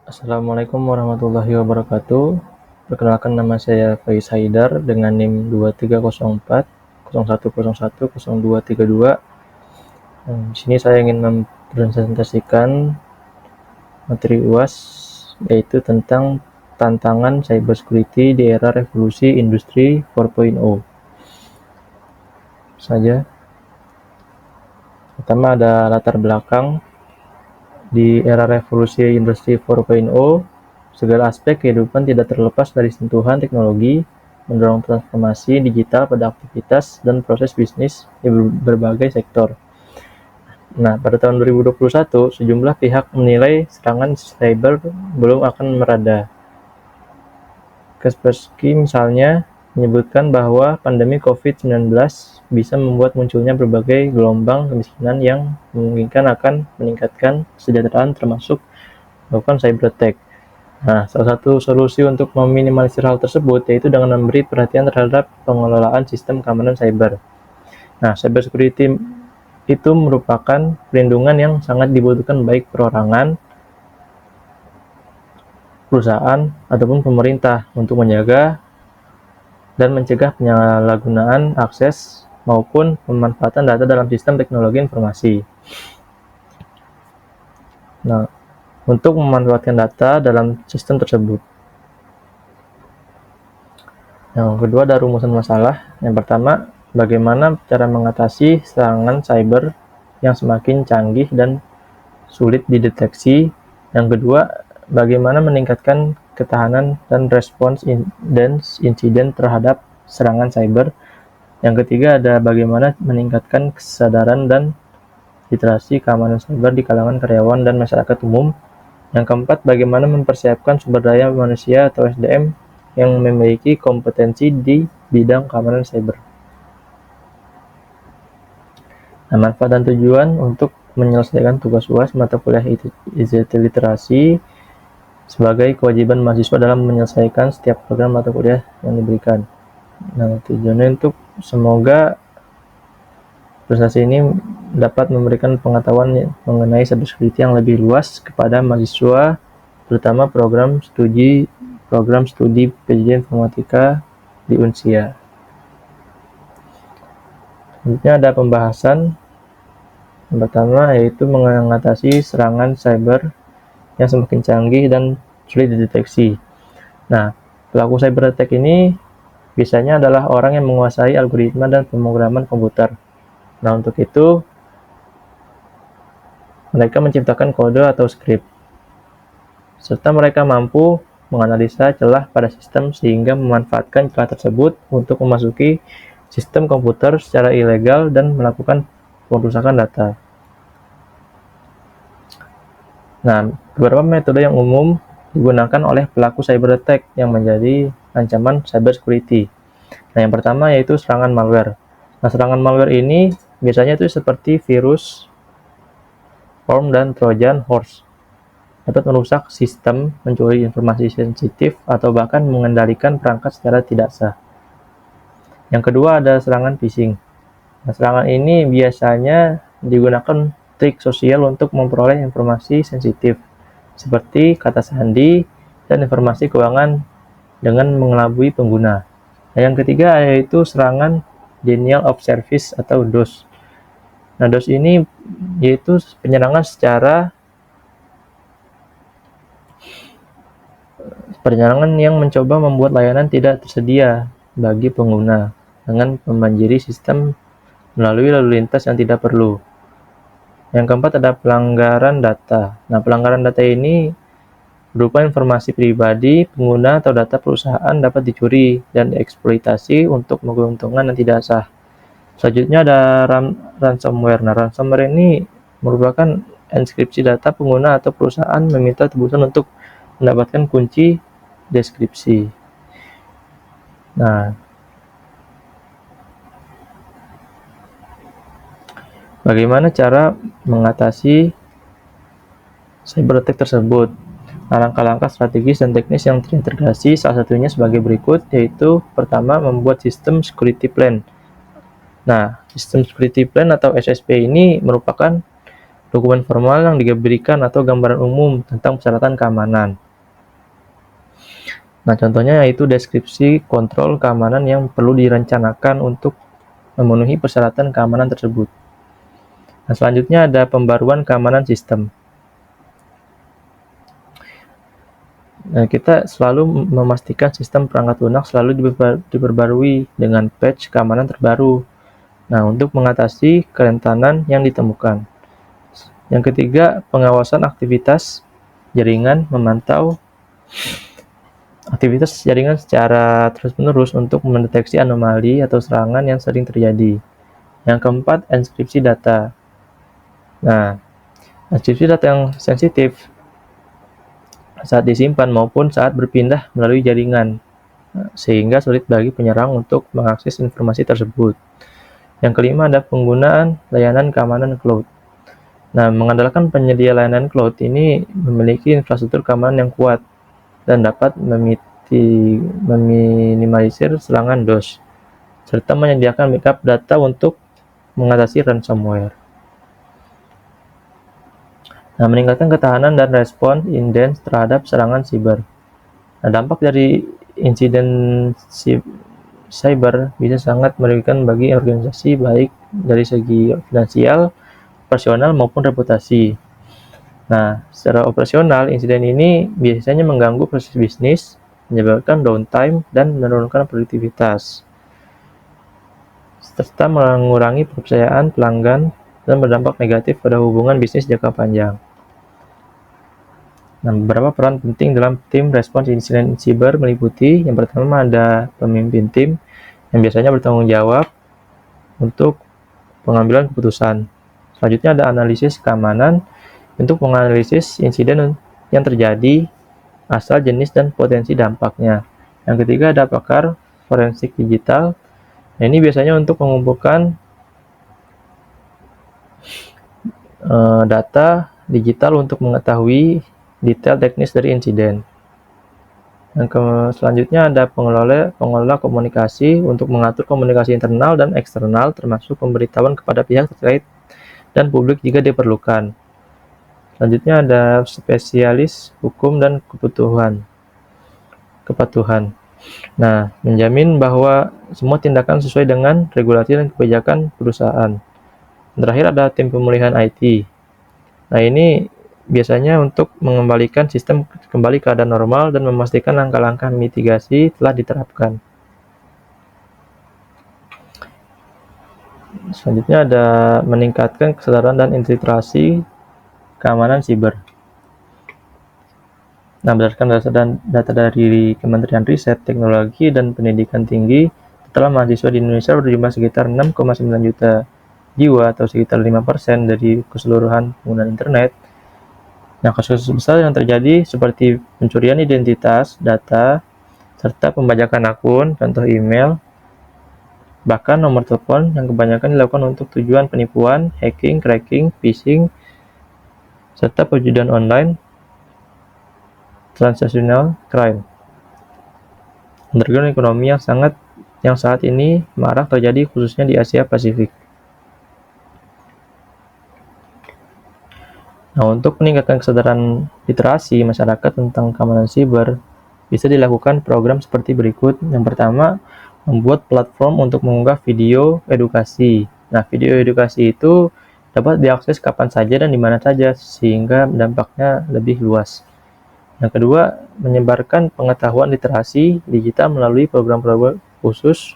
Assalamualaikum warahmatullahi wabarakatuh. Perkenalkan, nama saya Faiz Haidar dengan NIM 2304 0101 0232. Di sini saya ingin mempresentasikan materi UAS, yaitu tentang tantangan cybersecurity di era revolusi industri 4.0. Saja. Pertama ada latar belakang. Di era revolusi industri 4.0, segala aspek kehidupan tidak terlepas dari sentuhan teknologi, mendorong transformasi digital pada aktivitas dan proses bisnis di berbagai sektor. Nah, pada tahun 2021, sejumlah pihak menilai serangan cyber belum akan merada. Kaspersky misalnya menyebutkan bahwa pandemi COVID-19 bisa membuat munculnya berbagai gelombang kemiskinan yang memungkinkan akan meningkatkan kesejahteraan, termasuk melakukan cyber attack. Nah, salah satu solusi untuk meminimalisir hal tersebut yaitu dengan memberi perhatian terhadap pengelolaan sistem keamanan cyber. Nah, cyber security itu merupakan perlindungan yang sangat dibutuhkan baik perorangan, perusahaan, ataupun pemerintah untuk menjaga dan mencegah penyalahgunaan akses maupun pemanfaatan data dalam sistem teknologi informasi. Nah, untuk memanfaatkan data dalam sistem tersebut. Yang kedua ada rumusan masalah. Yang pertama, bagaimana cara mengatasi serangan cyber yang semakin canggih dan sulit dideteksi. Yang kedua, bagaimana meningkatkan ketahanan dan respons insiden terhadap serangan cyber. Yang ketiga ada bagaimana meningkatkan kesadaran dan literasi keamanan cyber di kalangan karyawan dan masyarakat umum. Yang keempat, bagaimana mempersiapkan sumber daya manusia atau SDM yang memiliki kompetensi di bidang keamanan cyber. Nah, manfaat dan tujuan untuk menyelesaikan tugas UAS mata kuliah ICT literasi sebagai kewajiban mahasiswa dalam menyelesaikan setiap program mata kuliah yang diberikan. Nah, tujuannya untuk semoga presentasi ini dapat memberikan pengetahuan mengenai cybersecurity yang lebih luas kepada mahasiswa, terutama program studi PJJ Informatika di Unsia. Selanjutnya ada pembahasan yang pertama, yaitu mengatasi serangan cyber yang semakin canggih dan sulit dideteksi. Nah, pelaku cyber attack ini biasanya adalah orang yang menguasai algoritma dan pemrograman komputer. Nah, untuk itu mereka menciptakan kode atau skrip, serta mereka mampu menganalisa celah pada sistem sehingga memanfaatkan celah tersebut untuk memasuki sistem komputer secara ilegal dan melakukan perusakan data. Nah, beberapa metode yang umum digunakan oleh pelaku cyber attack yang menjadi ancaman cyber security. Nah, yang pertama yaitu serangan malware. Nah, serangan malware ini biasanya itu seperti virus, worm, dan trojan horse. Dapat merusak sistem, mencuri informasi sensitif, atau bahkan mengendalikan perangkat secara tidak sah. Yang kedua ada serangan phishing. Nah, serangan ini biasanya digunakan trik sosial untuk memperoleh informasi sensitif, seperti kata sandi dan informasi keuangan dengan mengelabui pengguna. Nah, yang ketiga yaitu serangan denial of service atau DOS. Nah, DOS ini yaitu penyerangan yang mencoba membuat layanan tidak tersedia bagi pengguna dengan membanjiri sistem melalui lalu lintas yang tidak perlu. Yang keempat ada pelanggaran data. Nah, pelanggaran data ini berupa informasi pribadi pengguna atau data perusahaan dapat dicuri dan dieksploitasi untuk menguntungkan yang tidak sah. Selanjutnya ada ransomware. Nah, ransomware ini merupakan enskripsi data pengguna atau perusahaan meminta tebusan untuk mendapatkan kunci deskripsi. Nah, bagaimana cara mengatasi cyber attack tersebut? Nah, langkah-langkah strategis dan teknis yang terintegrasi salah satunya sebagai berikut, yaitu pertama membuat sistem security plan. Nah, sistem security plan atau SSP ini merupakan dokumen formal yang diberikan atau gambaran umum tentang persyaratan keamanan. Nah, contohnya yaitu deskripsi kontrol keamanan yang perlu direncanakan untuk memenuhi persyaratan keamanan tersebut. Nah, selanjutnya ada pembaruan keamanan sistem. Nah, kita selalu memastikan sistem perangkat lunak selalu diperbarui dengan patch keamanan terbaru. Nah, untuk mengatasi kerentanan yang ditemukan. Yang ketiga, pengawasan aktivitas jaringan, memantau aktivitas jaringan secara terus-menerus untuk mendeteksi anomali atau serangan yang sering terjadi. Yang keempat, enkripsi data. Nah, enkripsi data yang sensitif saat disimpan maupun saat berpindah melalui jaringan, sehingga sulit bagi penyerang untuk mengakses informasi tersebut. Yang kelima, ada penggunaan layanan keamanan cloud. Nah, mengandalkan penyedia layanan cloud ini memiliki infrastruktur keamanan yang kuat dan dapat meminimalisir serangan DOS, serta menyediakan backup data untuk mengatasi ransomware. Nah, meningkatkan ketahanan dan respon insiden terhadap serangan siber. Nah, dampak dari insiden cyber bisa sangat merugikan bagi organisasi baik dari segi finansial, operasional maupun reputasi. Nah, secara operasional, insiden ini biasanya mengganggu proses bisnis, menyebabkan downtime, dan menurunkan produktivitas, serta mengurangi kepercayaan pelanggan dan berdampak negatif pada hubungan bisnis jangka panjang. Nah, beberapa peran penting dalam tim respons insiden siber meliputi, yang pertama ada pemimpin tim yang biasanya bertanggung jawab untuk pengambilan keputusan. Selanjutnya ada analisis keamanan, untuk menganalisis insiden yang terjadi, asal, jenis, dan potensi dampaknya. Yang ketiga ada pakar forensik digital. Nah, ini biasanya untuk mengumpulkan data digital untuk mengetahui detail teknis dari insiden. Yang selanjutnya ada pengelola komunikasi untuk mengatur komunikasi internal dan eksternal, termasuk pemberitahuan kepada pihak terkait dan publik jika diperlukan. Selanjutnya ada spesialis hukum dan kepatuhan. Nah, menjamin bahwa semua tindakan sesuai dengan regulasi dan kebijakan perusahaan. Terakhir ada tim pemulihan IT. Nah, ini biasanya untuk mengembalikan sistem kembali ke keadaan normal dan memastikan langkah-langkah mitigasi telah diterapkan. Selanjutnya ada meningkatkan kesadaran dan infiltrasi keamanan siber. Nah, berdasarkan data dari Kementerian Riset, Teknologi, dan Pendidikan Tinggi, total mahasiswa di Indonesia berjumlah sekitar 6,9 juta jiwa atau sekitar 5% dari keseluruhan penggunaan internet. Nah, kasus besar yang terjadi seperti pencurian identitas, data, serta pembajakan akun, contoh email, bahkan nomor telepon yang kebanyakan dilakukan untuk tujuan penipuan, hacking, cracking, phishing, serta perjudian online, transactional crime. Underground ekonomi yang saat ini marak terjadi khususnya di Asia Pasifik. Nah, untuk meningkatkan kesadaran literasi masyarakat tentang keamanan siber, bisa dilakukan program seperti berikut. Yang pertama, membuat platform untuk mengunggah video edukasi. Nah, video edukasi itu dapat diakses kapan saja dan di mana saja, sehingga dampaknya lebih luas. Yang kedua, menyebarkan pengetahuan literasi digital melalui program-program khusus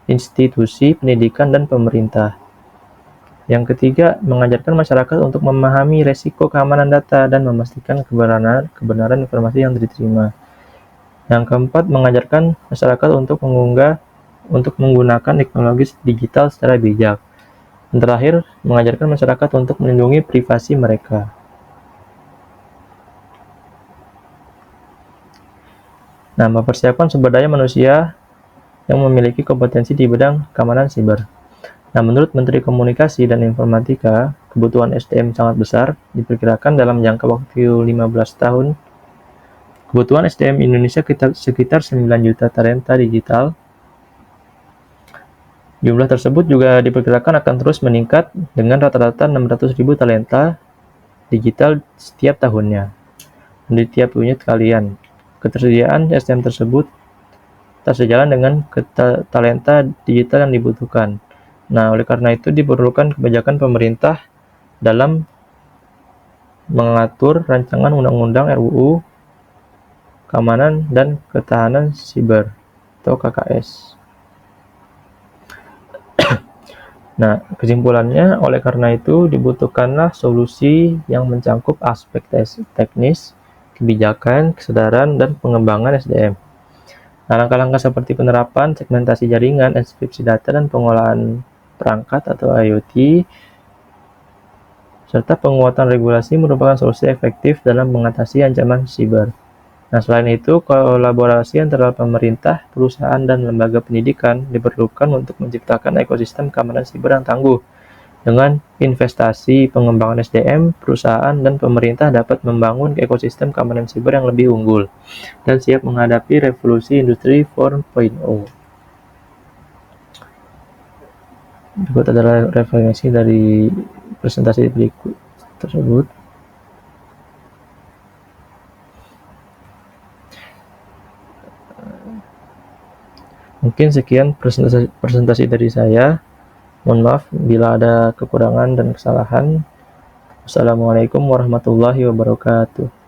institusi pendidikan dan pemerintah. Yang ketiga, mengajarkan masyarakat untuk memahami resiko keamanan data dan memastikan kebenaran informasi yang diterima. Yang keempat, mengajarkan masyarakat untuk menggunakan teknologi digital secara bijak. Dan terakhir, mengajarkan masyarakat untuk melindungi privasi mereka. Nah, mempersiapkan sumber daya manusia yang memiliki kompetensi di bidang keamanan siber. Nah, menurut Menteri Komunikasi dan Informatika, kebutuhan SDM sangat besar, diperkirakan dalam jangka waktu 15 tahun. Kebutuhan SDM Indonesia sekitar 9 juta talenta digital. Jumlah tersebut juga diperkirakan akan terus meningkat dengan rata-rata 600.000 talenta digital setiap tahunnya. Di tiap unit kalian, ketersediaan SDM tersebut tak sejalan dengan talenta digital yang dibutuhkan. Nah, oleh karena itu diperlukan kebijakan pemerintah dalam mengatur rancangan undang-undang RUU Keamanan dan Ketahanan Siber atau KKS. Nah, kesimpulannya, oleh karena itu dibutuhkanlah solusi yang mencakup aspek teknis, kebijakan, kesadaran, dan pengembangan SDM. Nah, langkah-langkah seperti penerapan segmentasi jaringan, enkripsi data, dan pengolahan perangkat atau IoT, serta penguatan regulasi merupakan solusi efektif dalam mengatasi ancaman siber. Nah, selain itu, kolaborasi antara pemerintah, perusahaan, dan lembaga pendidikan diperlukan untuk menciptakan ekosistem keamanan siber yang tangguh. Dengan investasi pengembangan SDM, perusahaan dan pemerintah dapat membangun ekosistem keamanan siber yang lebih unggul dan siap menghadapi revolusi industri 4.0. Berikut adalah referensi dari presentasi berikut tersebut. Mungkin sekian presentasi dari saya. Mohon maaf bila ada kekurangan dan kesalahan. Wassalamualaikum warahmatullahi wabarakatuh.